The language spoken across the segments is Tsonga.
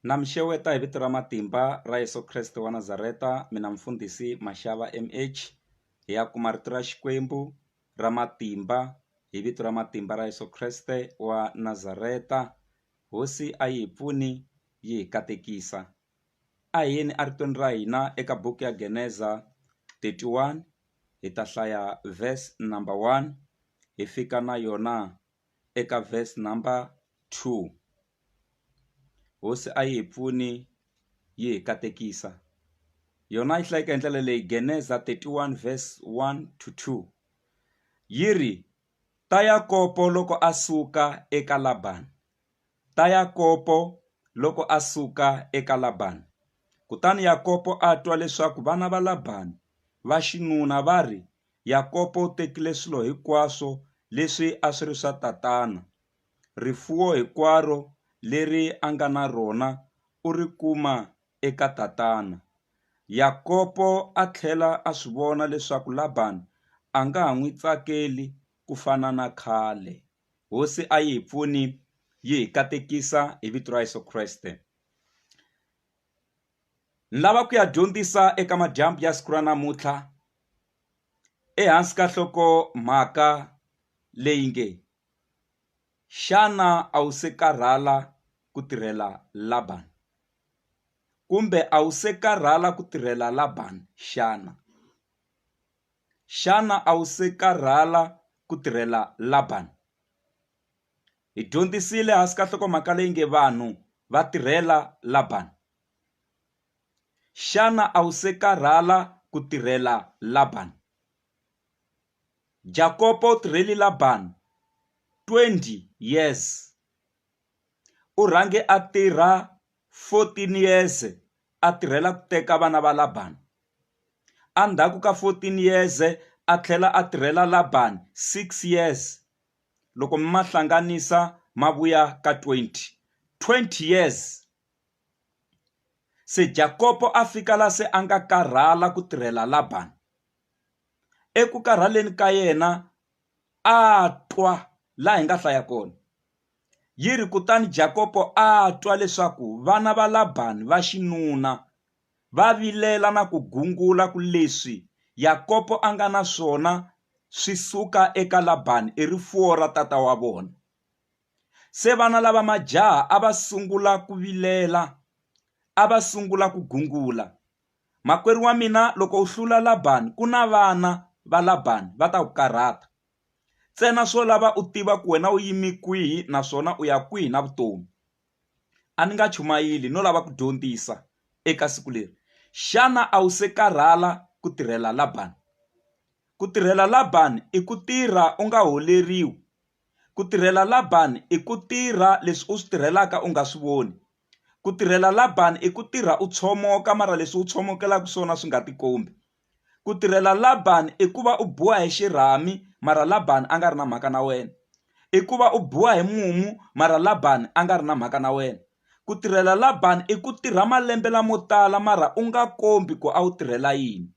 Namxeweta hi vito ra matimba ra Yesu Kreste wa Nazareta. Mina mfundhisi Mashava MH. Hi ya kuma rito ra Xikwembu ra matimba hi vito ra matimba ra Yesu Kreste wa Nazareta. Hosi a yi hi pfuni yi hi katekisa. A hi yeni eritweni ra hina eka buku ya Geneza 31 hi ta hlaya verse number 1 hi fika na yona eka verse number 2. Hosi a yi hi pfuni yi hi katekisa. Yona yi hlayeka hi ndlela leyi, Geneza 31 verse 1 to 2. Yiri ta Yakobo loko a suka eka Labani. Ta Yakobo loko a suka eka Labani. Kutani Yakobo a twa leswaku vana va Labani va xinuna va ri Yakobo u tekile swilo hinkwaswo leswi a swi ri swa tatana. Rifuwo hinkwaro leri a nga na rona u ri kuma eka tatana. Yakobo a tlhela a swi vona leswaku Labani a nga ha n'wi tsakeli ku fana na khale. Hosi a yi hi pfuni yi hi katekisa hi vito ra Yesu Kreste. Ni lava ku ya dyondzisa eka madyambu ya siku ra namuntlha ehansi ka nhloko mhaka leyi nge, xana a wu se karhala ku tirhela Labani? Kumbe a wu se karhala ku tirhela Labani xana? Xana a wu se karhala ku tirhela Labani? Hi dyondzisile hansi ka nhlokomhaka leyi nge vanhu va tirhela Labani. Xana a wu se karhala ku tirhela Labani? Jakobo u tirheli Labani 20 years. U rhange a tirha 14 years a tirhela ku teka vana va Labani. Endzhaku ka 14 years a tlhela a tirhela Labani 6 years. Loko mi ma hlanganisa ma vuya ka 20 years. Se Jakobo a fika la se a nga karhala ku tirhela Labani. Eku karhaleni ka yena a twa la hi nga hlaya kona. Yiri kutani Jakobo a twa leswaku vana va Labani va xinuna va vilela na ku gungula ku leswi Yakobo a nga na swona swi suka eka Labani i rifuwo ra tata wa vona. Se vana lava majaha a va sungula ku vilela, a va sungula ku gungula. Makwerhu wa mina, loko u hlula Labani ku na vana va Labani va ta ku karhata. Ntsena swo lava u tiva ku wena u yimi kwihi naswona u ya kwihi na vutomi. A ni nga chumayeli no lava ku dyondzisa eka siku leri. Xana a wu se karhala ku tirhela Labani? Ku tirhela Labani i ku tirha u nga holeriwi. Ku tirhela Labani i ku tirha leswi u swi tirhelaka u nga swi voni. Ku tirhela Labani i ku tirha u tshomoka mara leswi u tshomokelaka swona swi nga tikombi. Ku tirhela Labani i ku va u buha hi xirhami mara Labani a nga ri na mhaka na wena. I ku va u buha hi mumu mara Labani a nga ri na mhaka na wena. Ku tirhela Labani i ku tirha malembe lamo tala mara u nga kombi ku a wu tirhela yini.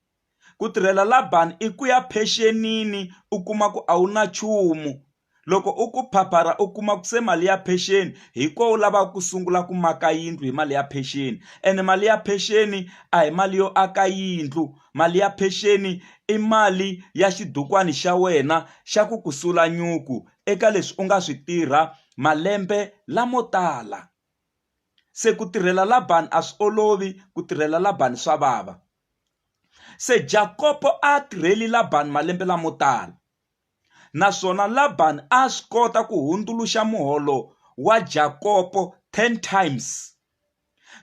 Ku tirhela Labani i ku ya phenxenini u kuma ku a wu na nchumu. Loko u ku phaphara u kuma ku se mali ya pension hi ko u lava ku sungula ku maka yindlu hi mali ya pension. Ene mali ya pension a hi mali yo aka yindlu. Mali ya pension i mali ya xidukwana xa wena xa ku kusula nyuku eka leswi u nga swi tirha malembe lamo tala. Se ku tirhela Labani a swi olovi, ku tirhela Labani swa vava. Se Jakobo a tirheli Labani malembe lamo tala. Naswona Labani a swi kota ku hundzuluxa muholo wa Jakobo 10 times.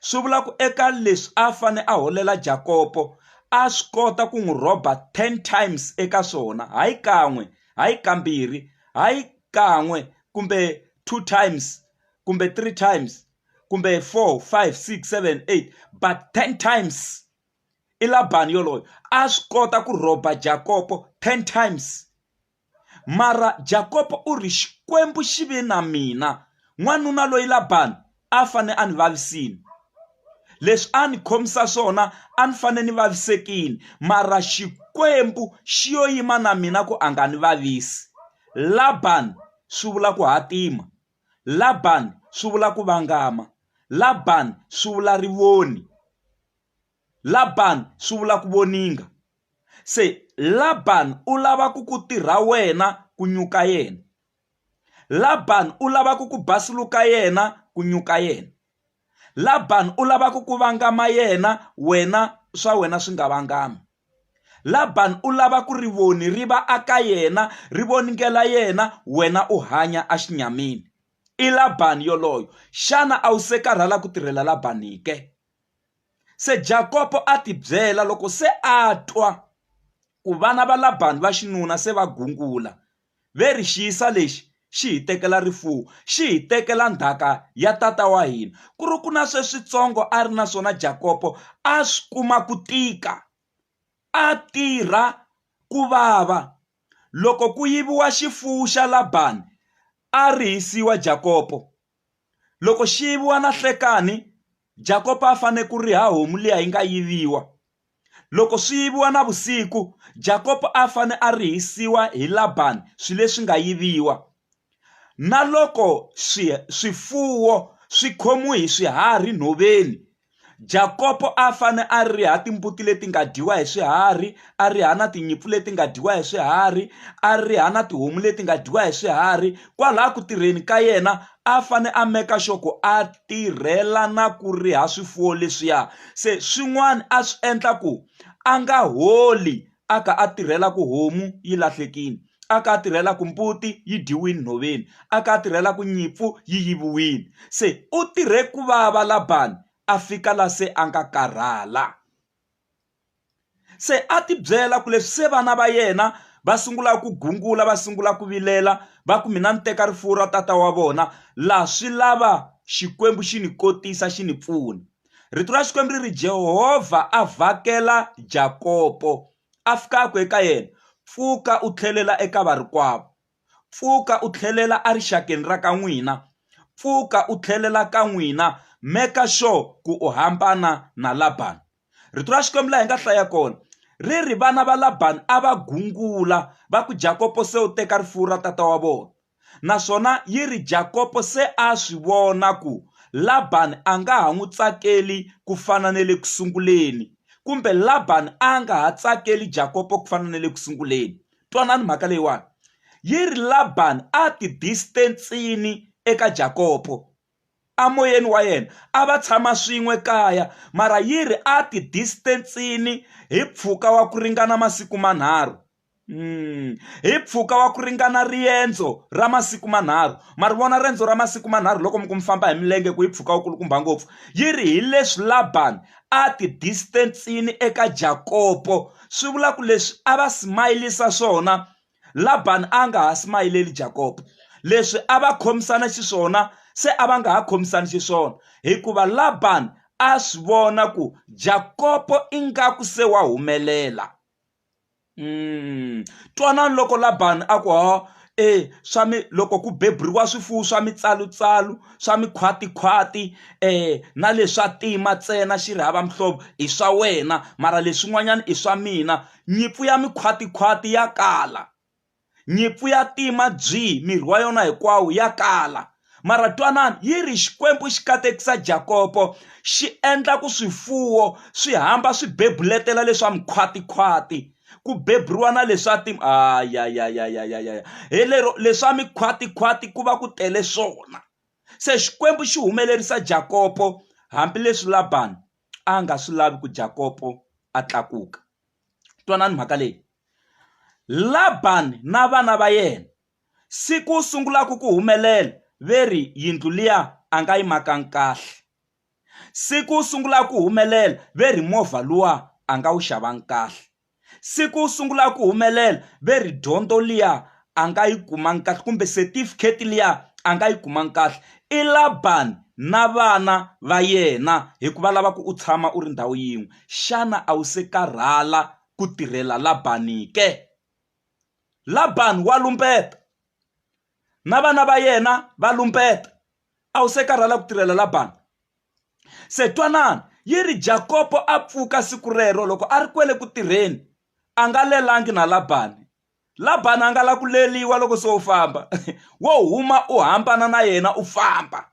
Swi vula ku eka leswi a fane a holela Jakobo a swi kota ku n'wi rhoba 10 times eka swona. Hayi kan'we, hayi kambirhi, hayi kan'we kumbe 2 times kumbe 3 times kumbe 4, 5, 6, 7, 8 but 10 times. I Labani yoloyo a swi kota ku rhoba Jakobo 10 times. Mara Jakobo u ri Xikwembu xi ve na mina, n'wanuna loyi Labani a fane a ni vavisini. Leswi a ni khomisa swona a ni fane ni vavisekini mara Xikwembu xi yo yima na mina ku a nga ni vavisi. Labani swi vula ku hatima. Labani swi vula ku vangama. Laban swi vula rivoni, Laban swi vula ku voninga. Se Laban u lava ku tirha wena ku nyuka yena, Laban u lava ku basuluka yena ku nyuka yena, Laban u lava ku vangama yena, wena swa wena swi nga vangami. Laban u lava ku rivoni ri va aka yena, ri voningela yena, wena u hanya a xinyamini. I Laban yoloyo. Xana a wu se karhala ku tirhela Labani ke? Se Jakobo a tibyela loko se a twa ku vana va Labani va xinuna se va gungula, veri xiyisa lexi xi hi tekela rifuwo, xi hi tekela ndhaka ya tata wa hina. Ku ri ku na sweswitsongo a ri na swona Jakobo, a swi kuma ku tika, a tirha ku vava. Loko ku yiviwa xifuwo xa Labani a ri hisiwa Jakobo. Loko xi yiviwa na nhlekani, Jakobo a fane ku riha homu liya yi nga yiviwa. Loko swi yiviwa na vusiku, Jakobo a fane a rihisiwa hi Labani swi leswi nga yiviwa. Na loko swifuwo swi khomiwe hi swiharhi nhoveni, Jakobo a fane a riha timbuti leti nga dyiwa hi swiharhi, a riha na tinyimpfu leti nga dyiwa hi swiharhi, a riha na tihomu leti nga dyiwa hi swiharhi. Kwalaha ku tirheni ka yena a fane a meka xoko a tirhela na ku riha swifuwo leswiya. Se swin'wana a swi endla ku a nga holi a ka a tirhela ku homu yi lahlekini, a ka a tirhela ku mbuti yi dyiwini nhoveni, a ka a tirhela ku nyimpfu yi yiviwini. Se u tirhe ku vava Labani a fika la se a nga karhala. Se a tibyela ku leswi se vana va yena va sungula ku gungula, va sungula ku vilela, va ku mina ni teka rifuwo ra tata wa vona, la swi lava Xikwembu xi ni kotisa xi ni pfuna. Rito ra Xikwembu ri ri Jehovha a vhakela Jakobo, a fika ku eka yena, pfuka u tlhelela eka varikwavo, pfuka u tlhelela a rixakeni ra ka n'wina, pfuka u tlhelela ka n'wina, make sure ku u hambana na Labani. Rito ra Xikwembu laha hi nga hlaya kona ri ri vana va Labani a va gungula va ku Jakobo se u teka rifuwo ra tata wa vona, naswona yi ri Jakobo se a swi vona ku Labani a nga ha n'wi tsakeli ku fana na le ku sunguleni, kumbe Labani a nga ha tsakeli Jakobo ku fana na le ku sunguleni. Twanani mhaka leyiwani, yi ri Labani a ti distancini eka Jakobo, amoyeni wa yena a va tshama swin'we kaya, mara yi ri a ti distancini hi mpfhuka wa ku ringana masiku manharhu. Hi mpfhuka wa ku ringana riendzo ra masiku manharhu. Mari vona riendzo ra masiku manharhu loko mi famba hi milenge ku hi mpfhuka wu kulukumba ngopfu. Yi ri hi leswi Labani a ti distancini eka Jakobo, swi vula ku leswi a va smayilisa swona Labani a nga ha smayileli Jakobo, leswi a va khomisana xiswona se a va nga ha khomisani xiswona, hikuva Labani a swi vona ku Jakobo ingaku se wa humelela. Twanani loko Labani a ku loko ku beburiwa swifuwo swa mitsalutsalu, swa mikhwatikhwati, na leswa tima ntsena xi ri hava mihlovo i swa wena, mara leswin'wanyana i swa mina. Nyimpfu ya mikhwatikhwati ya kala, nyimpfu ya tima miri wa yona hinkwawo ya kala. Mara twanani, yi ri Xikwembu xi katekisa Jakobo, xi endla ku swifuwo swi hamba swi bebuletela leswa mikhwatikhwati, ku beburiwa na leswa hi lero leswa mikhwatikhwati ku va ku tele swona. Se Xikwembu xi humelerisa Jakobo hambileswi Labani a nga swi lavi ku Jakobo a tlakuka. Twanani mhaka leyi, Labani na vana va yena siku sungula ku humelela, veri yindlu liya a nga yi makangi kahle. Siku sungula ku humelela, veri movha luwa a nga wu xavangi kahle. Siku sungula ku humelela, veri dyondzo liya a nga yi kumangi kahle, kumbe certificate liya a nga yi kumangi kahle. I Labani na vana va yena hikuva lava ku u tshama u ri ndhawu yin'we. Xana a wu se karhala ku tirhela Labani ke? Labani wa lumpeta na vana va yena va lumpeta, a wu se karhala ku tirhela Labani. Se twanani, yi ri Jakobo a pfuka siku rero loko a ri kwele ku tirheni, a nga lelangi na Labani. Labani a nga la ku leliwa loko se u famba wo huma u hambana na yena u famba.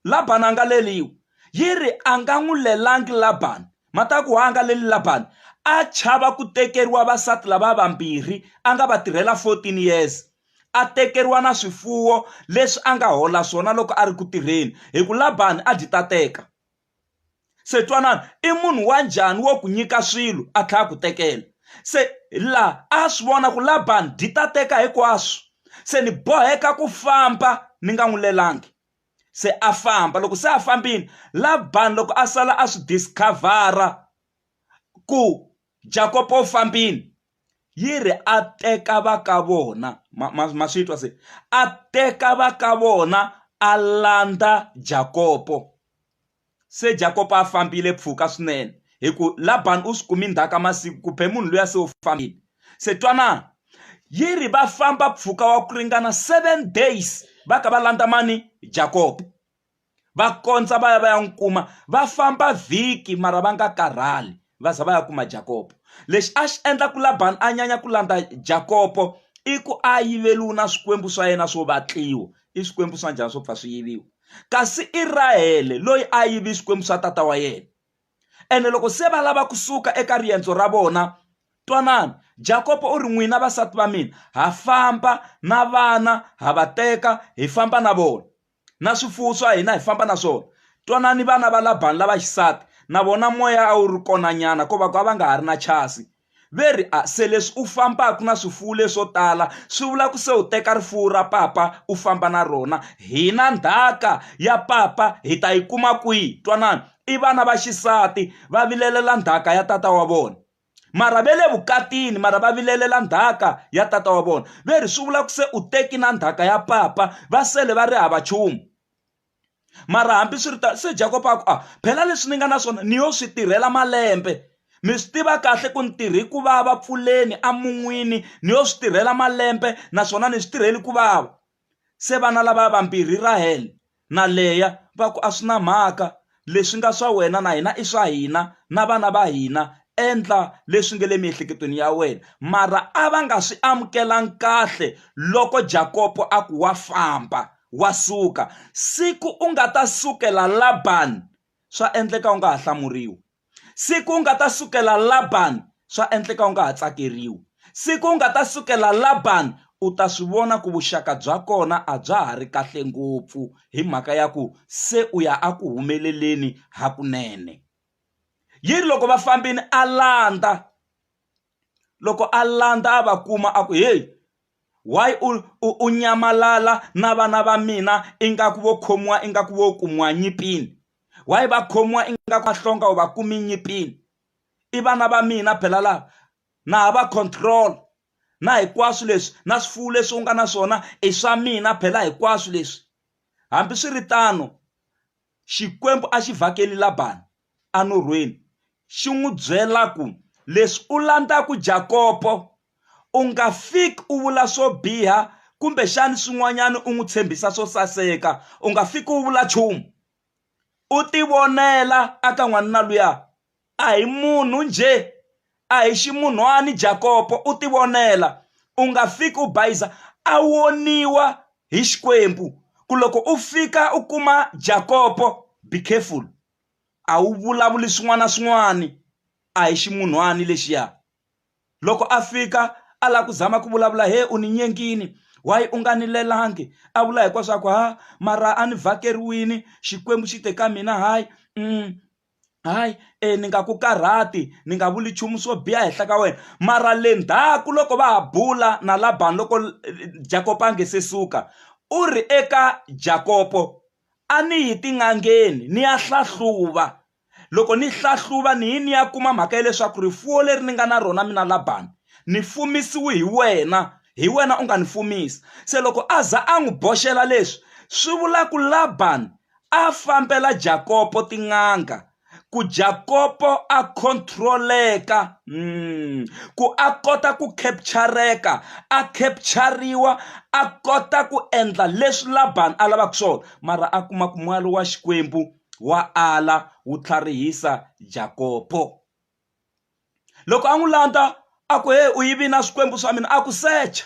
Laban a nga leliwa, yi ri a nga n'wi lelangi Laban. Mata ku a nga leli Laban, a chava ku tekeriwa vasati lava vambirhi a nga va tirhela 14 years. A tekeriwa na swifuwo leswi a nga hola swona loko a ri ku tirheni, hi ku Laban a dyi ta teka. Se twanani, i munhu wa njhani wo ku nyika swilo a tlhela ku tekela? Se la a swi vona ku Laban dyi ta teka hinkwaswo, se ni boheka ku famba ni nga n'wi lelangi. Se a famba, loko se a fambini, Laban loko a sala a swi discovera ku Jacob u fambini, yi ri a teka va ka vona, ma swi twa se, a teka va ka vona a landza Jacob. Se Jacob a fambile pfuka swinene, hi ku Laban u swi kumi ndzhaku ka masiku ku phe munhu luya se u fambile. Se twanana, yi ri va famba pfuka wa ku ringana 7 days va ka va landza mani? Jacob. Va kondza va ya va ya n'wi kuma, va famba vhiki mara va nga karhali va za va ya kuma Jacob. Lexi a xi endla ku Laban a nyanya ku landza Jacob i ku a yiveliwa na swikwembu swa yena swo vatliwa. I swikwembu swa njhani swo pfa swi yiviwa? Kasi Israyele loyi a yivi swikwembu swa tata wa yena. Ene loko se va lava kusuka eka riendzo ra vona, twanani, Jacob u ri n'wina vasati va mina ha famba na vana ha va teka hi famba na vona, na swifuwo swa hina hi famba na swona. Twanani vana va Laban lava xisati, na vona moya a wu ri kona nyana ko va va nga ha ri na chasi. Veri se leswi u fambaka na swifuwo leswo tala swi vula ku se u teka rifuwo ra papa u famba na rona. Hina ndhaka ya papa hi ta yi kuma kwihi? Twanani, i vana va xisati va vilelela ndhaka ya tata wa vona, mara ve le vukatini mara va vilelela ndhaka ya tata wa vona. Veri swi vula ku se u teki na ndhaka ya papa, va sele va ri hava nchumu. Mara hambi swi ri ta se Jacob a ku phela leswi ni nga na swona ni yo swi tirhela malembe. Mi swi tiva kahle ku ni tirhi ku vava pfuleni amun'wini, ni yo swi tirhela malembe naswona ni swi tirheli ku vava. Se vana lava vambirhi Rahel na Leya va ku a swi na mhaka, leswi nga swa wena na hina i swa hina na vana va hina, endla leswi nge le miehleketweni ya wena. Mara a va nga swi amukelangi kahle loko Jacob a ku wa famba wa suka. Siku u nga ta sukela Laban swa endleka u nga ha hlamuriwi. Siku u nga ta sukela Laban swa endleka u nga ha tsakeriwi. Siku u nga ta sukela Laban u ta swi vona ku vuxaka bya kona a bya ha ri kahle ngopfu, hi mhaka ya ku se u ya a ku humeleleni hakunene. Yi ri loko va fambini a landza, loko a landza a va kuma a ku hey, why u nyamalala na vana va mina ingaku vo khomiwa ingaku vo kumiwa nyipini? Why va khomiwa ingaku mahlonga u va kumi nyipini? I vana va mina phela lava na hava control, na hinkwaswo leswi na swifuwo leswi u nga na swona i swa mina phela hinkwaswo leswi. Hambi swi ri tano xikwembu a xi vhakeli Laban anurhweni xi n'wi byela ku leswi u landzaku Jacob u nga fiki u vula swo biha kumbe xani swin'wanyana u n'wi tshembisa swo saseka, u nga fiki u vula nchumu. U ti vonela aka n'wanuna luya a hi munhu nje, a hi ximunhwani Jacob, u ti vonela. U nga fiki u bayiza, a woniwa hi xikwembu ku loko u fika u kuma Jacob, be careful, a wu vulavuli swin'wana swin'wana, a hi ximunhwani lexiya. Loko a fika a la ku zama ku vulavula, he u ni nyengini, why u nga ni lelangi? A vula hinkwaswo swa ku mara a ni vhakeriwini, xikwembu xi te ka mina hayi ni nga ku karhati, ni nga vuli nchumu swo biha henhla ka wena. Mara le ndzhaku loko va ha bula na Laban, loko Jacob a nge se suka, u ri eka Jacob, a ni yi tin'angeni ni ya hlahluva. Loko ni hlahluva ni ni ya kuma mhaka ya leswaku rifuwo leri ni nga na rona mina Laban ni fumisiwi hi wena u nga ni fumisi. Se loko a za a n'wi boxela leswi, swi vula ku Laban a fambela Jacob tin'anga ku Jacob a controleka, ku a kota ku captureka, a capturiwa, a kota ku endla leswi Laban a lavaka swona. Mara a kuma ku mwalo wa xikwembu wa ala wu tlharihisa Jacob. Loko a n'wi landza a ku he u yivi na swikwembu swa mina, a ku secha.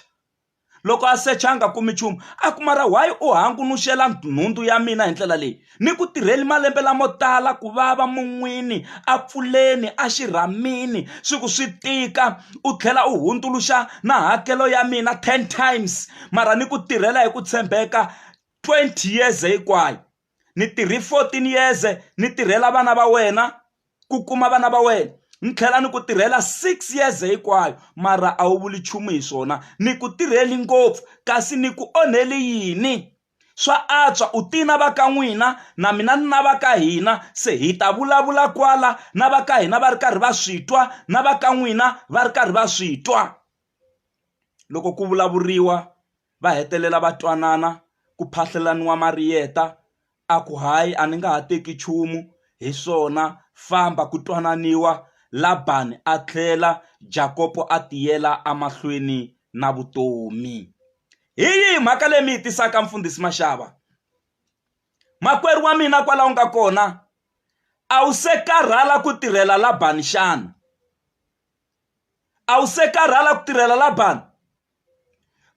loko a secha nga kumi nchumu a ku mara why u hangunuxela nhundzu ya mina hi ndlela leyi ni ku tirheli malembe lamo tala ku vava mun'wini a pfuleni a xirhamini swi ku swi tika u tlhela u hundzuluxa na hakelo ya mina 10 times mara ni ku tirhela hi ku tshembeka 20 years hinkwayo ni tirhi 14 years ni tirhela vana va wena ku kuma vana va wena ni tlhela ni ku tirhela 6 years hinkwayo mara a wu vuli nchumu hi swona ni ku tirheli ngopfu kasi ni ku onheli yini swa antswa u tina va ka n'wina na mina ni na va ka hina se hi ta vulavula kwala na va ka hina va ri karhi va swi twa na va ka n'wina va ri karhi va swi twa loko ku vulavuriwa va hetelela va twanana ku phahlelaniwa mariyeta a ku hayi a ni nga ha teki nchumu hi swona famba ku twananiwa Labani a tlhela Jakobo a tiyela amahlweni na vutomi. Hi yihi mhaka leyi mi yi tisaka mfundhisi Mashava? Makwerhu wa mina kwala u nga kona a wu se karhala ku tirhela Labani xana? A wu se karhala ku tirhela Labani?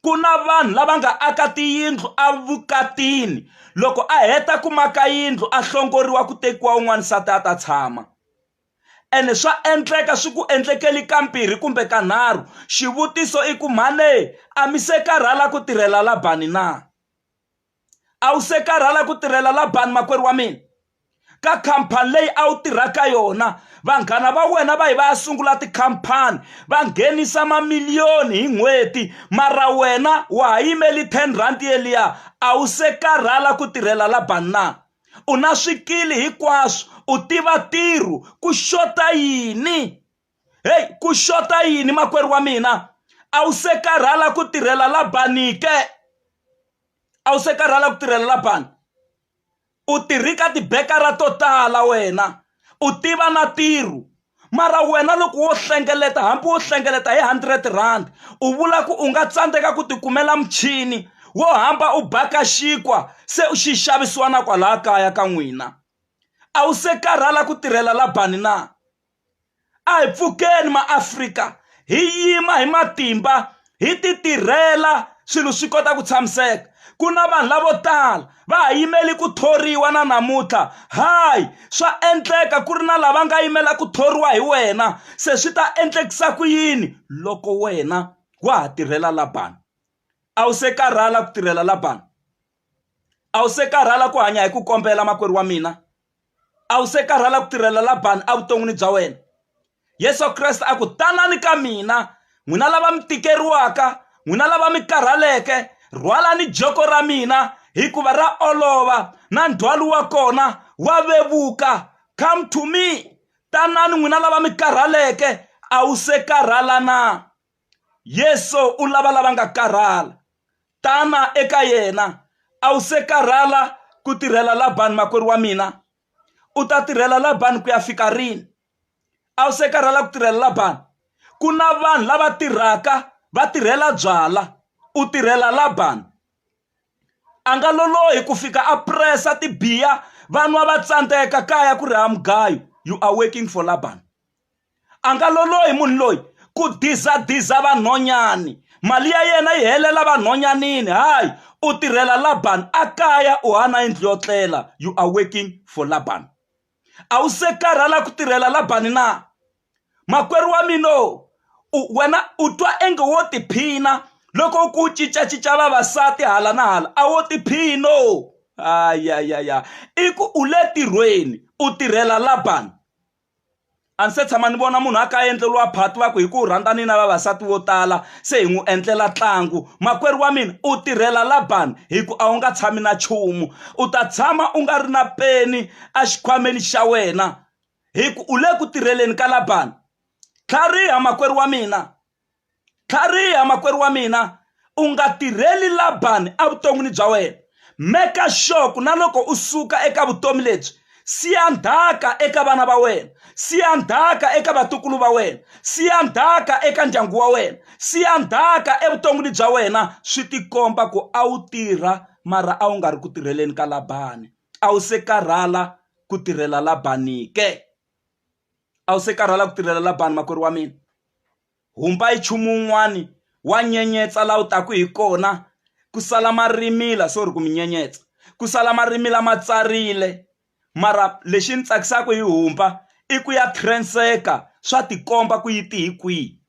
Ku na vanhu lava nga aka tiyindlu avukatini loko a heta ku maka yindlu a hlongoriwa ku tekiwa un'wana nsati a ta tshama. Ene swa endleka swi ku endlekeli kambirhi kumbe kanharhu. Xivutiso i ku mhane a mi se karhala ku tirhela Labani na? A wu se karhala ku tirhela Labani makwerhu wa mina? Ka khampani leyi a wu tirhaka yona vanghana va wena va ya sungula tikhampani va nghenisa mamiliyoni hi n'hweti mara wena wa ha yimeli 10 rand yeliya a wu se karhala ku tirhela Labani na? U na swikili hinkwaswo u tiva ntirho ku xota yini? Hey, ku xota yini makwerhu wa mina? A wu se karhala ku tirhela Labani ke? A wu se karhala ku tirhela Labani? U tirhika tibekara to tala wena u tiva na ntirho mara wena loko wo hlengeleta hambi wo hlengeleta hi 100 rand u vula ku u nga tsandzeka ku tikumela muchini wo hamba u baka xinkwa se u xi xavisiwa na kwala kaya ka n'wina. A wu se karhala ku tirhela Labani na? A hi pfukeni maAfrika hi yima hi matimba hi ti tirhela swilo swi kota ku tshamiseka. Ku na vanhu lavo tala va ha yimeli ku thoriwa na namuntlha. Hayi swa endleka ku ri na lava nga yimela ku thoriwa hi wena se swi ta endlekisa ku yini loko wena wa ha tirhela Labani? A wu se karhala ku tirhela Labani? A wu se karhala ku hanya hi ku kombela makwerhu wa mina? A wu se karhala ku tirhela Labani evuton'wini bya wena? Yesu Kreste a ku tanani ka mina n'wina lava mi tikeriwaka n'wina lava mi karhaleke rhwalani joko ra mina hikuva ra olova na ndzhwalo wa kona wa vevuka. Come to me. Tanani n'wina lava mi karhaleke. A wu se karhala na? Yesu u lava lava nga karhala. Tana eka yena. A wu se karhala ku tirhela Labani makwerhu wa mina? U ta tirhela Labani ku ya fika rini? A wu se karhala ku tirhela Labani? Ku na vanhu lava tirhaka va tirhela byala u tirhela Labani. A nga lolohi ku fika a pressa tibiya vanwa va tsandzeka kaya ku ri ha mugayo. You are working for Labani. A nga lolohi munhu loyi ku diza vanhonyani mali ya yena yi helela vanhonyanini. Hayi u tirhela Labani a kaya u hana yindlu yo tlela. You are working for Labani. A wu se karhala ku tirhela Labani na? Makwerhu wa mina wena u twa enge wo tiphina loko ku cincacinca vavasati hala na hala. A wo tiphino. Ayayaya i ku u le tirhweni u tirhela Labani. A ni se tshama ni vona munhu a ka endleliwa phati va ku hi ku rhandzani na vavasati vo tala se hi n'wi endlela ntlangu. Makwerhu wa mina u tirhela Labani hi ku a wu nga tshami na nchumu. U ta tshama u nga ri na peni a xikhwameni xa wena hi ku u le ku tirheleni ka Labani. Tlhariha makwerhu wa mina. Tlhariha makwerhu wa mina. U nga tirheli Labani evuton'wini bya wena. Make sure ku na loko u suka eka vutomi lebyi siya ndhaka eka vana va wena, siya ndhaka eka vatukulu va wena, siya ndhaka eka ndyangu wa wena, siya ndhaka evuton'wini bya wena. Swi tikomba ku a wu tirha mara a wu nga ri ku tirheleni ka Labani. A wu se karhala ku tirhela Labani ke? A wu se karhala ku tirhela Labani makwerhu wa mina? Humba hi nchumu wun'wani wa nyenyetsa la u taku hi kona ku sala marimila sorry ku mi nyenyetsa ku sala marimila matsarile mara lexi ni tsakisaka hi humpa i ku ya transeka swa tikomba ku yi ti hi kwihi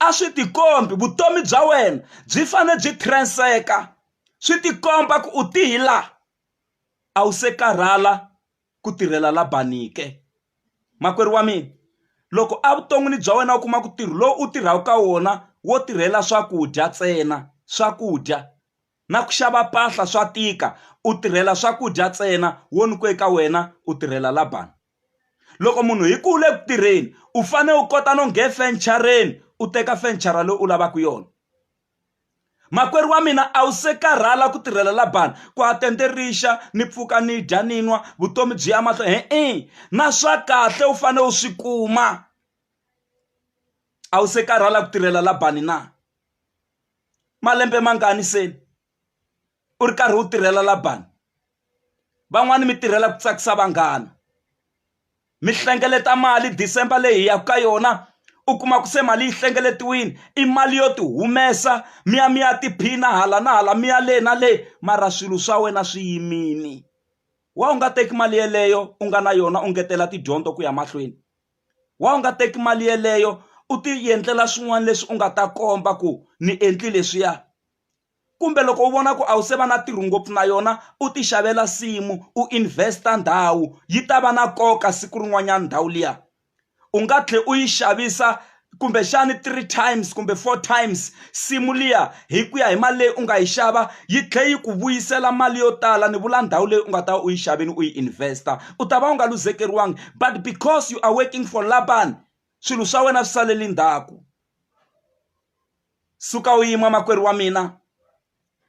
a swi tikombi vutomi bya wena byi fane byi transeka swi tikomba ku u tihila a wu se karhala ku tirhela Labanike makwerhu wa mina loko a vuton'wini bya wena u kuma ku tirho lowu u tirhaka ka wona wo tirhela swakudya ntsena swakudya na ku xava mpahla swa tika u tirhela swakudya ntsena wo nyikiwe ka wena u tirhela Labani loko munhu hi ku u le ku tirheni u fane u kota no nghena fenchareni u teka fenchara leyi u lavaka yona makwerhu wa mina a wu se karhala ku tirhela Labani ku atenderixa ni pfuka ni dya ninwa vutomi byi ya mahlo na swa kahle u fane u swi kuma a wu se karhala ku tirhela Labani na malembe mangani seni u ri karhi u tirhela Labani van'wani mi tirhela ku tsakisa vanghana mi hlengeleta mali December leyi hi ya ka yona u kuma ku se mali yi hlengeletiwini i mali yo ti humesa mi ya tiphina hala na hala mi ya le na le mara swilo swa wena swi yimini wa u nga teki mali yeleyo u nga na yona u ngetela tidyondzo ku ya mahlweni wa u nga teki mali yeleyo u ti endlela swin'wana leswi u nga ta komba ku ni endli leswiya kumbe loko u vona ku a wu se va na tirho ngopfu na yona u ti xavela simu u investa ndhawu yi ta va na nkoka siku rin'wanyana ndhawu liya u nga tlhe u yi xavisa kumbe xani 3 times kumbe 4 times simu liya hi ku ya hi mali leyi u nga yi xava yi tlhe yi ku vuyisela mali yo tala ni vula ndhawu leyi u nga ta u yi xaveni u yi investa u ta va u nga luzekeriwangi but because you are working for Laban swilo swa wena swi saleli ndzhaku suka u yima makwerhu wa mina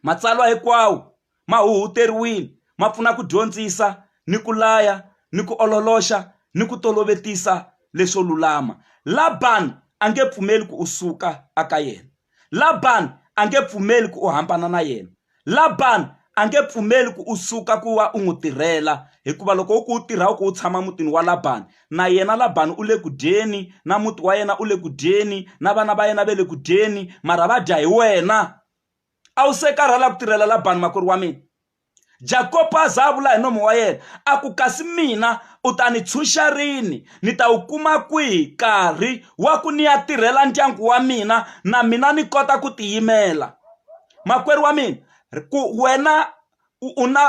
matsalwa hinkwawo ma huhuteriwile ma pfuna ku dyondzisa ni ku laya ni ku ololoxa ni ku tolovetisa leswo lulama Laban a nge pfumeli ku u suka aka yena Laban a nge pfumeli ku u hambana na yena Laban a nge pfumeli ku u suka ku va u n'wi tirhela hikuva loko u ku u tirha ku u tshama mutini wa Laban na yena Laban u le ku dyeni na muti wa yena u le ku dyeni na vana va yena va le ku dyeni mara va dya hi wena a wu se karhala ku tirhela Laban makwerhu wa mina Jacob a za vula hi nomo wa yena a ku kasi mina u ta ni tshunxa rini ni ta wu kuma kwihi nkarhi wa ku ni ya tirhela ndyangu wa mina na mina ni kota ku tiyimela makwerhu wa mina ku wena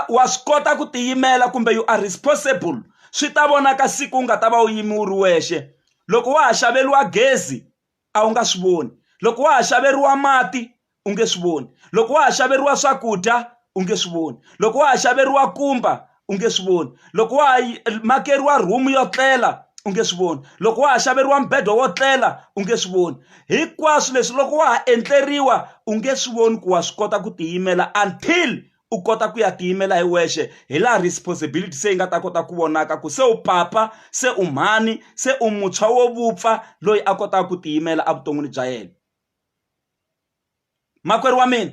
wa swi kota ku tiyimela kumbe you are responsible swi ta vonaka siku u nga ta va u yimi u ri wexe loko wa ha xaveriwa gezi a wu nga swi voni loko wa ha xaveriwa mati u nge swi voni loko wa ha xaveriwa swakudya u nge swi voni loko wa ha xaveriwa kumba u nge swi voni loko wa ha makeriwa room yo tlela u nge swi voni loko wa ha xaveriwa mbedo wo tlela u nge swi voni hinkwaswo leswi loko wa ha endleriwa u nge swi voni ku wa swi kota ku tiyimela until u kota ku ya tiyimela hi wexe hi laha responsibility se yi nga ta kota ku vonaka ku se u papa se u mhani se u muntshwa wo vupfa loyi a kotaka ku tiyimela evuton'wini bya yena makwerhu wa mina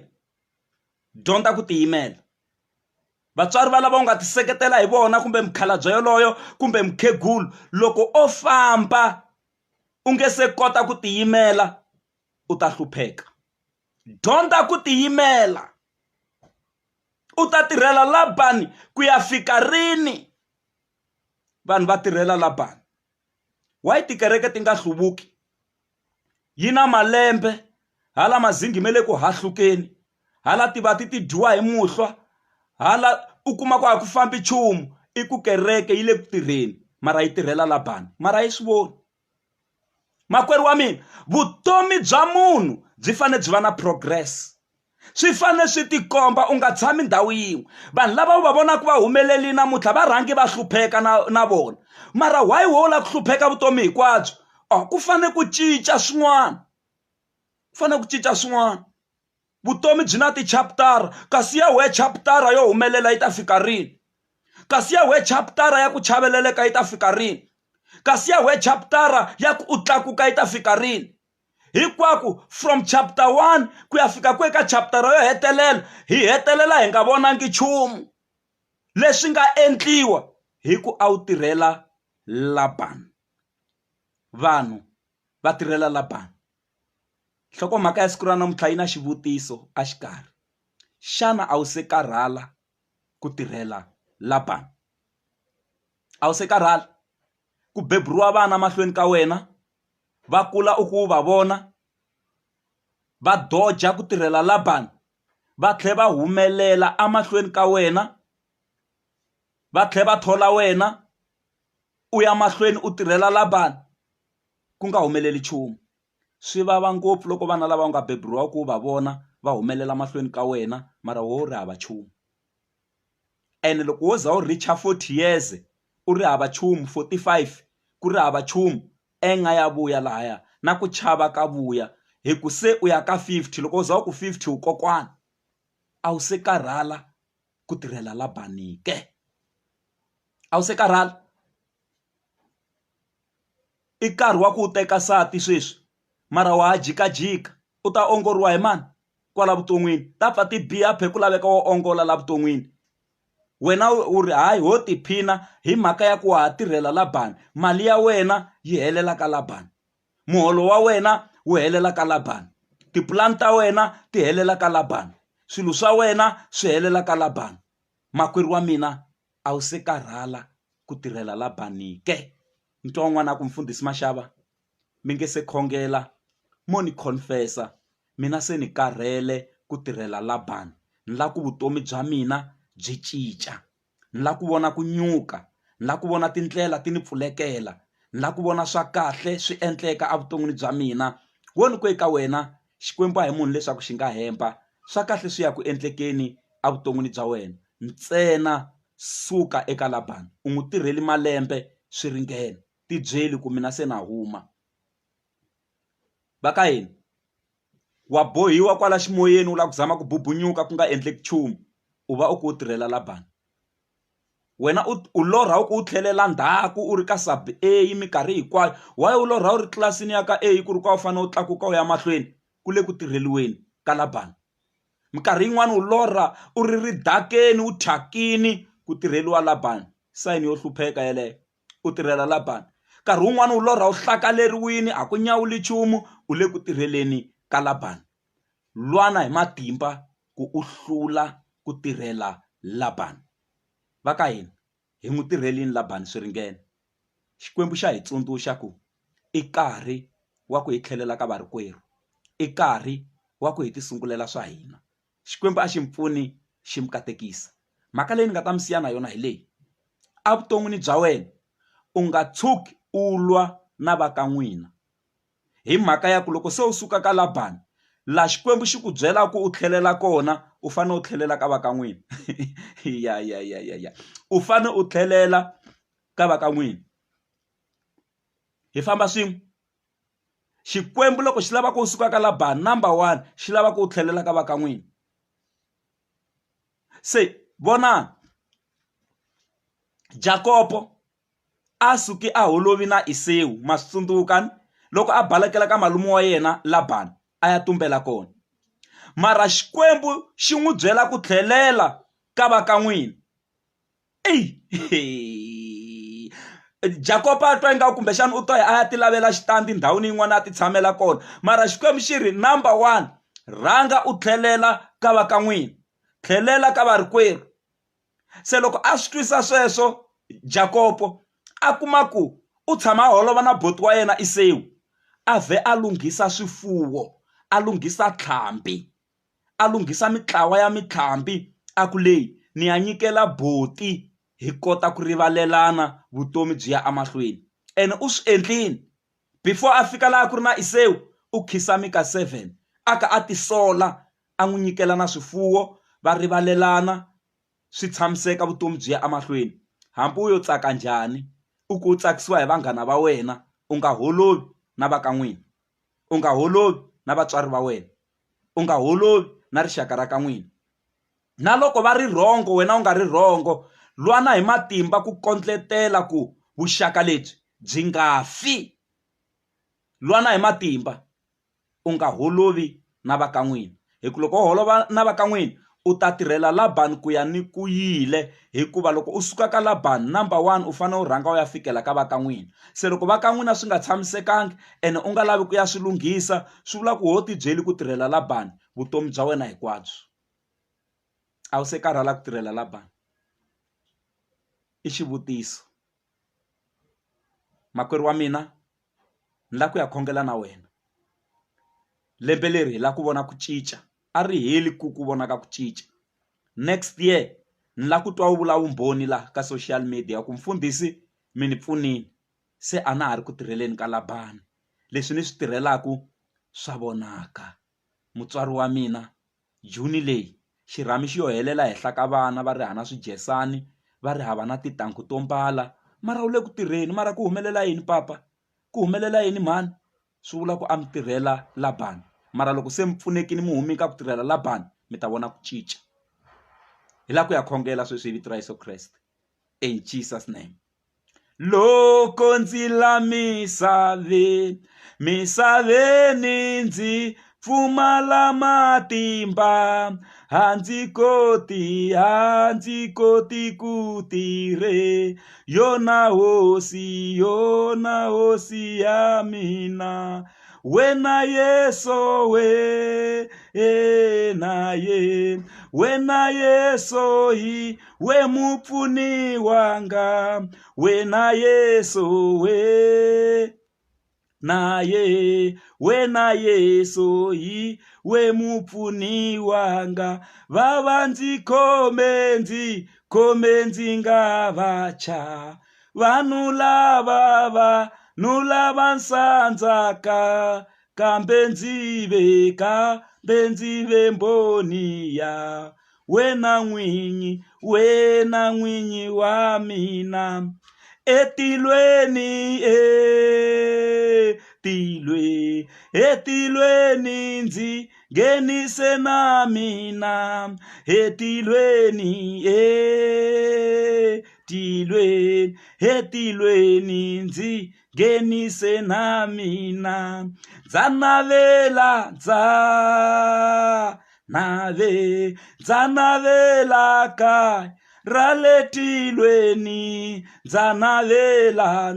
dyondza ku tiyimela vatswari va lava u nga ti seketela hi vona kumbe mukhalabye yoloyo kumbe mukhegulu loko o famba u nge se kota ku tiyimela u ta hlupheka dyondza ku tiyimela u ta tirhela Labani ku ya fika rini vanhu va tirhela Labani why tikereke ti nga hluvuki yi na malembe hala mazingi mele ku hahlukeni hala tivati ti dyiwa hi muhlwa hala u kuma ku a ku fambi nchumu i ku kereke yi le ku tirheni mara yi tirhela Labani mara yi swi voni makwerhu wa mina vutomi bya munhu byi fane byi va na progress swi fane swi tikomba u nga tshami ndhawu yin'we vanhu lava u va vonaka va humeleli namuntlha va rhangi va hlupheka na vona mara why wo la ku hlupheka vutomi hinkwabyo ku fane ku cinca swin'wana ku fane ku cinca swin'wana vutomi byi na ti-chaptara kasi ya we chaptara yo humelela yi ta fika rini kasi ya we chaptara ya ku chaveleleka yi ta fika rini kasi ya we chaptara ya ku u tlakuka yi ta fika rini hinkwako from chapter 1 ku ya fika ku eka chapter yo hetelela hi hetelela hi nga vonangi nchumu leswi nga endliwa hi ku a wu tirhela Labani vanhu va tirhela Labani nhlokomhaka ya siku ra namuntlha yi na xivutiso a xikarhi. Xana a wu se karhala ku tirhela Labani? A wu se karhala ku beburiwa vana mahlweni ka wena, va kula u ku va vona, va doja ku tirhela Labani, va tlhe va humelela amahlweni ka wena, va tlhe va thola wena u ya mahlweni u tirhela Labani ku nga humeleli nchumu. Swi vava ngopfu loko vana lava nga beburiwa ku va vona va humelela mahlweni ka wena mara wo ri hava nchumu. And loko wo za u richa 40 years u ri hava nchumu, 45 ku ri hava nchumu, enga ya vuya lahaya na ku chava ka vuya, hi ku se u ya ka 50. Loko u za ku 50 u kokwana, a wu se karhala ku tirhela Labani ke? A wu se karhala? I nkarhi wa ku u teka sati sweswi, mara wa jikajika, u ta ongoriwa hi mani kwala vuton'wini? Ta pfa ti biha phe ku laveka wo ongola la vuton'wini. Wena u ri hayi ho tiphina hi mhaka ya ku ha tirhela Labani, mali ya wena yi helela ka Labani, muholo wa wena wu helela ka Labani, tipulani ta wena ti helela ka Labani, swilo swa wena swi helela ka Labani. Makwerhu wa mina, a wu se karhala ku tirhela Labani ke? Ntwa n'wana ku mfundhisi Mashava, mi nge se khongela mo ni confessa, mina se ni karhele ku tirhela Labani. Ni la ku vutomi bya mina byi cinca, ni la ku vona ku nyuka, ni la ku vona tindlela ti ni pfulekela, ni la ku vona swa kahle swi endleka evuton'wini bya mina. Woni ku eka wena Xikwembu a hi munhu leswaku xi nga hemba, swa kahle swi ya ku endlekeni evuton'wini bya wena. Ntsena suka eka Labani, u n'wi tirheli malembe swi ringena, ti byeli ku mina se na huma. Va ka hina, wa bohiwa kwala ximoyeni u la ku zama ku bubunyuka ku nga endleki nchumu, u va u ku u tirhela Labani. Wena u lorha u ku u tlhelela ndzhaku u ri ka sub A minkarhi hinkwayo. Why u lorha u ri tlilasini ya ka A ku ri ka u fanele u tlakuka u ya mahlweni ku le ku tirheliweni ka Labani? Minkarhi yin'wana u lorha u ri ridakeni u thyakini ku tirheliwa Labani, sayini yo hlupheka yeleyo, u tirhela Labani. Nkarhi wun'wana u lorha u hlakaleriwini a ku nyawuli nchumu, u le ku tirheleni ka Labani. Lwana hi matimba ku u hlula ku tirhela Labani. Va ka hina, hi n'wi tirhelini Labani swi ringena. Xikwembu xa hi tsundzuxa ku i nkarhi wa ku hi tlhelela ka varikwerhu, i nkarhi wa ku hi ti sungulela swa hina. Xikwembu a xi mpfuni xi mi katekisa. Mhaka leyi ni nga ta mi siya na yona hi leyi: evuton'wini bya wena u nga tshuki u lwa na va ka n'wina hi mhaka ya ku loko se u suka ka Labani, la Xikwembu xi ku byela ku u tlhelela kona, u fanele u tlhelela ka va ka n'wina. ya u fanele u tlhelela ka va ka n'wina. Hi famba swin'we. Xikwembu loko xi lava ku u suka ka Labani, number 1 xi lava ku u tlhelela ka va ka n'wina. Se vona Jakobo a suki a holovi na Esau, ma swi tsundzuka loko a balekela ka malume wa yena Labani a ya tumbela kona. Mara Xikwembu xi n'wi byela ku tlhelela ka va ka n'wina. Jakobo a twa ingaku kumbexana u to a ya ti lavela xitandi ndhawini yin'wana a ti tshamela kona, mara Xikwembu xi ri number 1 rhanga u tlhelela ka va ka n'wina, tlhelela ka varikwerhu. Se loko a swi twisa sweswo Jakobo a kuma ku u tshama a holova na boti wa yena Esau, a vhe a lunghisa swifuwo, a lunghisa tlhambi, a lunghisa mitlawa ya mitlhambi, a ku leyi ni ya nyikela boti hi kota ku rivalelana vutomi byi ya amahlweni. Ene u swi endlini. Before a fika laha ku ri na Esau, u khisa mika 7 aka a ti sola, a n'wi nyikela na swifuwo, va rivalelana, swi tshamiseka vutomi byi ya amahlweni. Hambi u yo tsaka njhani, u ku tsakisiwa hi vanghana va wena, u nga holovi na va ka n'wina, u nga holovi na vatswari va wena, u nga holovi na rixaka ra ka n'wina. Na loko va ri rhongo wena u nga ri rhongo, lwana hi matimba ku kondletela ku vuxaka lebyi byi nga fi. Lwana hi matimba, u nga holovi na va ka n'wina. Hi ku loko u holova na va ka n'wina, u ta tirhela Labani ku ya ni ku yile, hikuva loko u suka ka Labani, number 1 u fanele u rhanga u ya fikela ka va ka n'wina. Se loko va ka n'wina swi nga tshamisekangi ene u nga lavi ku ya swi lunghisa, swi vula ku ho ti byeli ku tirhela Labani vutomi bya wena hinkwabyo. A wu se karhala ku tirhela Labani? I xivutiso. Makwerhu wa mina, ni lava ku ya khongela na wena. Lembe leri hi lava ku vona ku cinca, a ri heli ku vonaka ku cinca. Next year ni lava ku twa u vula vumbhoni laha ka social media ku mfundhisi mi ni pfunini, se a na ha ri ku tirheleni ka Labani. Leswi ni swi tirhelaku swa vonaka. Mutswari wa mina, Juni leyi xirhami xi yo helela henhla ka vana va ri hava swijesani, va ri hava na tintangu to mbala, mara u le ku tirheni. Mara ku humelela yini papa? Ku humelela yini mhani? Swi vula ku a mi tirhela Labani, mara loko se mi pfunekini mi humi ka ku tirhela Labani, mi ta vona ku cinca. Hi lava ku ya khongela sweswi hi vito ra Yesu Kreste. In Jesus name. Loko ndzi la misaveni ndzi pfumala matimba, a ndzi koti ku tirhe, yona hosi ya mina. Wena Yeso wena Yeso we mupfuni wanga, wena Yeso wena Yeso we mupfuni wanga. Vava ndzi khome ndzi nga vacha, vanhu lava nsandzaka, kambe ndzi ve mboni ya wena n'winyi wa mina. Etilweni ndzi ngenise na mina, etilweni ndzi ngenise na mina. Nzanavela kaya rale tilweni, nzanavela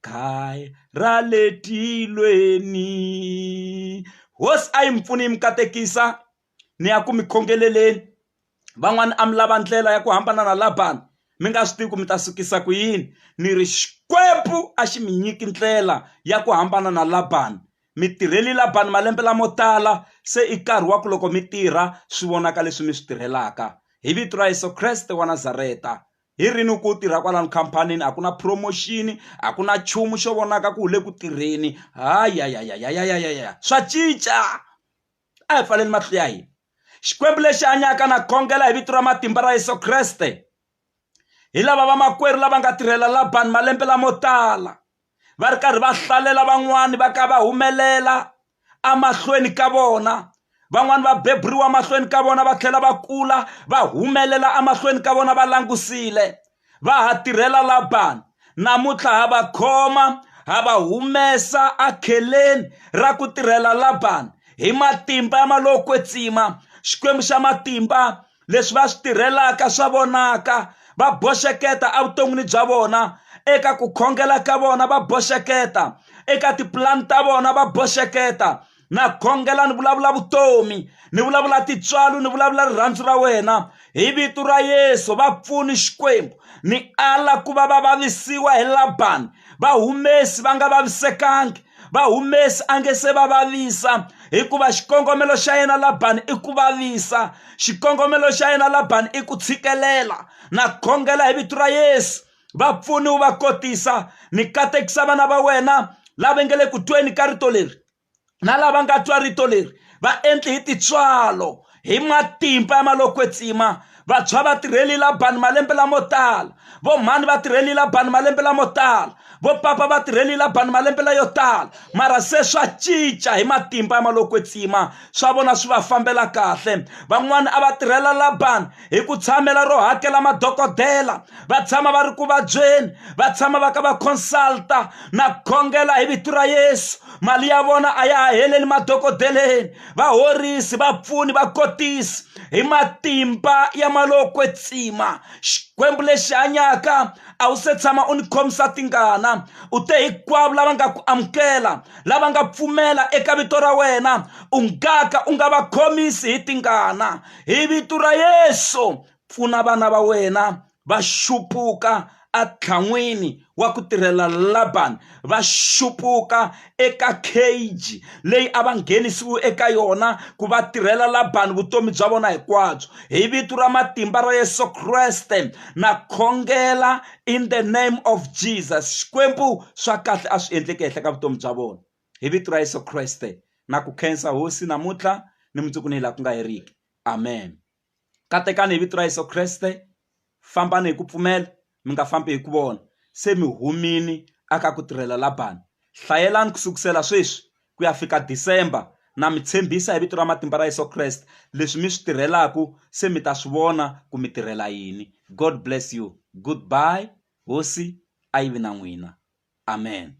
kaya rale tilweni. Hosi a yi mpfuni mi katekisa, ni ya ku mi khongeleleni. Van'wani a mi lava ndlela ya ku hambana na Labani, mi nga swi tivi ku mi ta sukisa ku yini. Ni ri Xikwembu a xi mi nyiki ndlela ya ku hambana na Labani. Mi tirheli Labani malembe lamo tala, se i nkarhi wa ku loko mi tirha swi vonaka leswi mi swi tirhelaka. Hi vito ra Yesu Kreste wa Nazareta. Hi rini ku tirha kwalani khampanini, a ku na promotion, a ku na nchumu xo vonaka ku u le ku tirheni. Swa cinca. A hi pfaleni mahlo ya hina. Xikwembu lexi hanyaka na khongela hi vito ra matimba ra Yesu Kreste. Hi lava va makwerhu lava nga tirhela Labani malembe lamo tala, va ri karhi va hlalela van'wani va ka va humelela amahlweni ka vona. Van'wani va beburiwa mahlweni ka vona, va tlhela va kula va humelela amahlweni ka vona va langusile. Va ha tirhela Labani, namuntlha ha va khoma ha va humesa akheleni ra ku tirhela Labani hi matimba ya malokwetsima. Xikwembu xa matimba, leswi va swi tirhelaka swa vonaka. Va boxeketa evuton'wini bya vona, eka ku khongela ka vona va boxeketa, eka tipulani ta vona va boxeketa. Na khongela ni vulavula vutomi, ni vulavula tintswalo, ni vulavula rirhandzu ra wena hi vito ra Yesu. Va pfuni Xikwembu, ni ala ku va vavisiwa hi Labani. Va humesi va nga vavisekangi, va humesi a nge se va vavisa, hikuva xikongomelo xa yena Labani i ku vavisa. Xikongomelo xa yena Labani i ku tshikelela. Na khongela hi vito ra Yesu, va pfuni u va kotisa. Ni katekisa vana va wena lava nge le ku tweni ka rito leri, na lava nga twa rito leri, va endli hi tintswalo, hi matimba ya malokwetsima. vantshwa va tirheli Labani malembe lamo tala, vo mhani va tirheli Labani malembe lamo tala, vo papa va tirheli Labani malembe la yo tala, mara se swa cinca hi matimba ya malokwetsima, swa vona swi va fambela kahle. Van'wani a va tirhela Labani hi ku tshamela ro hakela madokodela, va tshama va ri ku vabyeni, va tshama va ka va consulta na khongela hi vito ra Yesu. Mali ya vona a ya ha heleli madokodeleni, vahorisi, vapfuni, vakotisi hi matimba ya malokwetsima. Xikwembu lexi hanyaka a wu se tshama u ni khomisa tingana, u te hinkwavo lava nga ku amukela, lava nga pfumela eka vito ra wena, u ngaka u nga va khomisi hi tingana. Hi vito ra Yesu pfuna vana va wena va xupuka athan'wini wa ku tirhela Labani, va xupuka eka cage leyi a va nghenisiwe eka yona ku va tirhela Labani vutomi bya vona hinkwabyo. Hi vito ra matimba ra Yesu Kreste na khongela in the name of Jesus. Xikwembu swa kahle a swi endleke ehenhla ka vutomi bya vona hi vito ra Yesu Kreste, na ku khensa hosi namuntlha ni mundzuku ni laha ku nga heriki. Amen. Katekani hi vito ra Yesu Kreste, fambani hi ku pfumela, mi nga fambi hi ku vona. Se mi humini aka ku tirhela Labani. Hlayelani kusukisela sweswi ku ya fika December, na mi tshembisa hi vito ra matimba ra Yesu Kreste leswi mi swi tirhelaku, se mi ta swi vona ku mi tirhela yini. God bless you. Goodbye. Hosi a yi vi na n'wina. Amen.